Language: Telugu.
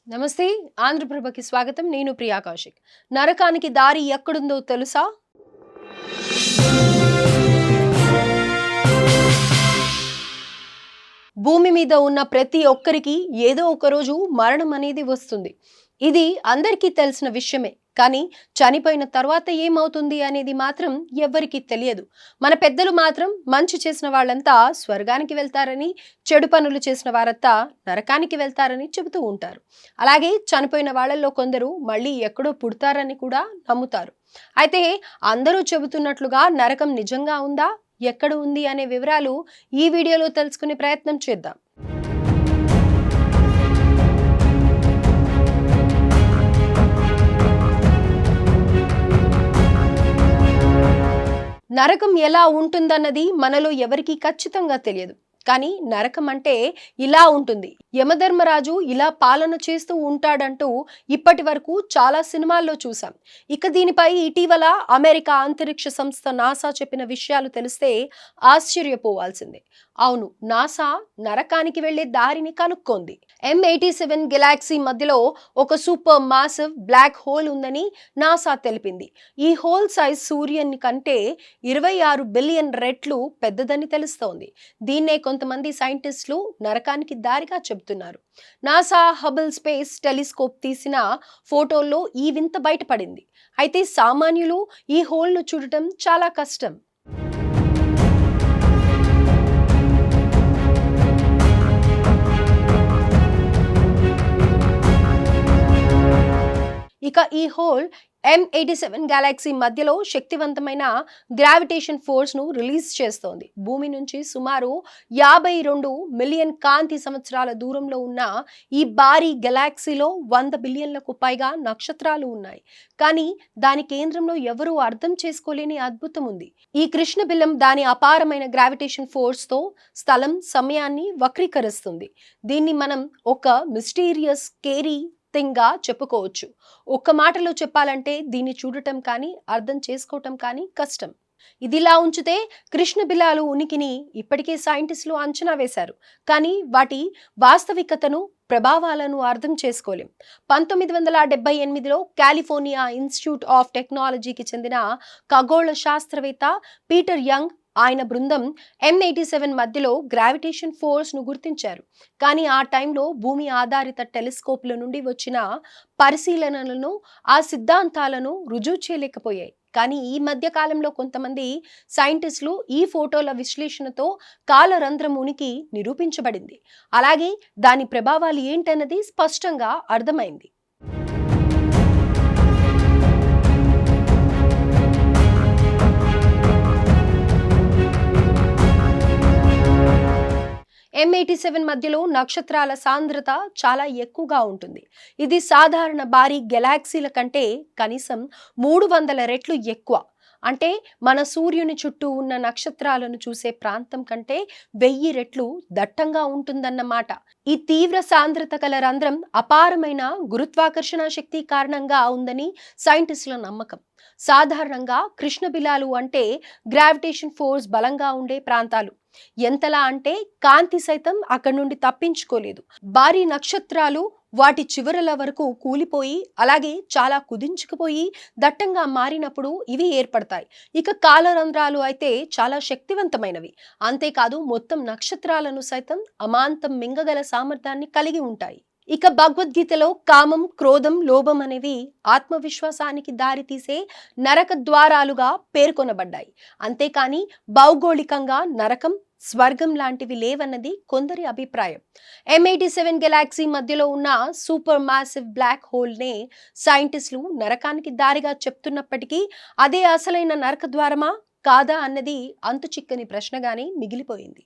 నమస్తే ఆంధ్రప్రభకి స్వాగతం. నేను ప్రియా కౌశిక్. నరకానికి దారి ఎక్కడుందో తెలుసా? భూమి మీద ఉన్న ప్రతి ఒక్కరికి ఏదో ఒక రోజు మరణం అనేది వస్తుంది. ఇది అందరికీ తెలిసిన విషయమే. కానీ చనిపోయిన తర్వాత ఏమవుతుంది అనేది మాత్రం ఎవ్వరికీ తెలియదు. మన పెద్దలు మాత్రం మంచి చేసిన వాళ్ళంతా స్వర్గానికి వెళ్తారని, చెడు పనులు చేసిన వారంతా నరకానికి వెళ్తారని చెబుతూ ఉంటారు. అలాగే చనిపోయిన వాళ్ళల్లో కొందరు మళ్ళీ ఎక్కడో పుడతారని కూడా నమ్ముతారు. అయితే అందరూ చెబుతున్నట్లుగా నరకం నిజంగా ఉందా, ఎక్కడ ఉంది అనే వివరాలు ఈ వీడియోలో తెలుసుకునే ప్రయత్నం చేద్దాం. నరకం ఎలా ఉంటుందన్నది మనలో ఎవరికీ ఖచ్చితంగా తెలియదు. కానీ నరకం అంటే ఇలా ఉంటుంది, యమధర్మరాజు ఇలా పాలన చేస్తూ ఉంటాడంటూ ఇప్పటి వరకు చాలా సినిమాల్లో చూసాం. ఇక దీనిపై ఇటీవల అమెరికా అంతరిక్ష సంస్థ నాసా చెప్పిన విషయాలు తెలిస్తే ఆశ్చర్యపోవాల్సిందే. అవును, నాసా నరకానికి వెళ్లే దారిని కనుక్కోంది. M87 గెలాక్సీ మధ్యలో ఒక సూపర్ మాసివ్ బ్లాక్ హోల్ ఉందని నాసా తెలిపింది. ఈ హోల్ సైజ్ సూర్యుని కంటే 26 బిలియన్ రెట్లు పెద్దదని తెలుస్తోంది. దీన్నే కొంతమంది సైంటిస్టులు నరకానికి దారిగా చెబుతున్నారు. నాసా హబుల్ స్పేస్ టెలిస్కోప్ తీసిన ఫోటోల్లో ఈ వింత బయటపడింది. అయితే సామాన్యులు ఈ హోల్ను చూడటం చాలా కష్టం. ఇక ఈ హోల్ M87 గెలాక్సీ మధ్యలో శక్తివంతమైన గ్రావిటేషన్ ఫోర్స్ ను రిలీజ్ చేస్తోంది. భూమి నుంచి సుమారు 52 మిలియన్ కాంతి సంవత్సరాల దూరంలో ఉన్న ఈ భారీ గెలాక్సీలో 100 బిలియన్లకు పైగా నక్షత్రాలు ఉన్నాయి. కానీ దాని కేంద్రంలో ఎవరూ అర్థం చేసుకోలేని అద్భుతం ఉంది. ఈ కృష్ణబిల్లం దాని అపారమైన గ్రావిటేషన్ ఫోర్స్ తో స్థలం, సమయాన్ని వక్రీకరిస్తుంది. దీన్ని మనం ఒక మిస్టీరియస్ స్కేరీ గా చెప్పుకోవచ్చు. ఒక్క మాటలో చెప్పాలంటే దీన్ని చూడటం కానీ అర్థం చేసుకోవటం కానీ కష్టం. ఇదిలా ఉంచితే కృష్ణబిలాలు ఉనికిని ఇప్పటికే సైంటిస్టులు అంచనా వేశారు. కానీ వాటి వాస్తవికతను, ప్రభావాలను అర్థం చేసుకోలేం. 1978లో కాలిఫోర్నియా ఇన్స్టిట్యూట్ ఆఫ్ టెక్నాలజీకి చెందిన ఖగోళ శాస్త్రవేత్త పీటర్ యంగ్, ఆయన బృందం M87 మధ్యలో గ్రావిటేషన్ ఫోర్స్ ను గుర్తించారు. కానీ ఆ టైంలో భూమి ఆధారిత టెలిస్కోప్ల నుండి వచ్చిన పరిశీలనలను, ఆ సిద్ధాంతాలను రుజువు చేయలేకపోయాయి. కానీ ఈ మధ్య కాలంలో కొంతమంది సైంటిస్టులు ఈ ఫోటోల విశ్లేషణతో కాలరంధ్రం ఉనికి నిరూపించబడింది. అలాగే దాని ప్రభావాలు ఏంటన్నది స్పష్టంగా అర్థమైంది. M87 మధ్యలో నక్షత్రాల సాంద్రత చాలా ఎక్కువగా ఉంటుంది. ఇది సాధారణ భారీ గెలాక్సీల కంటే కనీసం 300 రెట్లు ఎక్కువ. అంటే మన సూర్యుని చుట్టూ ఉన్న నక్షత్రాలను చూసే ప్రాంతం కంటే 1000 రెట్లు దట్టంగా ఉంటుందన్నమాట. ఈ తీవ్ర సాంద్రత కల రంధ్రం అపారమైన గురుత్వాకర్షణ శక్తి కారణంగా ఉందని సైంటిస్టుల నమ్మకం. సాధారణంగా కృష్ణబిలాలు అంటే గ్రావిటేషన్ ఫోర్స్ బలంగా ఉండే ప్రాంతాలు. ఎంతలా అంటే కాంతి సైతం అక్కడి నుండి తప్పించుకోలేదు. భారీ నక్షత్రాలు వాటి చివరల వరకు కూలిపోయి, అలాగే చాలా కుదించుకుపోయి దట్టంగా మారినప్పుడు ఇవి ఏర్పడతాయి. ఇక కాలరంధ్రాలు అయితే చాలా శక్తివంతమైనవి. అంతేకాదు మొత్తం నక్షత్రాలను సైతం అమాంతం మింగగల సామర్థ్యాన్ని కలిగి ఉంటాయి. ఇక భగవద్గీతలో కామం, క్రోధం, లోభం అనేవి ఆత్మవిశ్వాసానికి దారితీసే నరక ద్వారాలుగా పేర్కొనబడ్డాయి. అంతేకాని భౌగోళికంగా నరకం, స్వర్గం లాంటివి లేవన్నది కొందరి అభిప్రాయం. M87 గెలాక్సీ మధ్యలో ఉన్న సూపర్ మాసివ్ బ్లాక్ హోల్ నే సైంటిస్టులు నరకానికి దారిగా చెప్తున్నప్పటికీ అదే అసలైన నరక ద్వారమా కాదా అన్నది అంతు చిక్కని ప్రశ్నగానే మిగిలిపోయింది.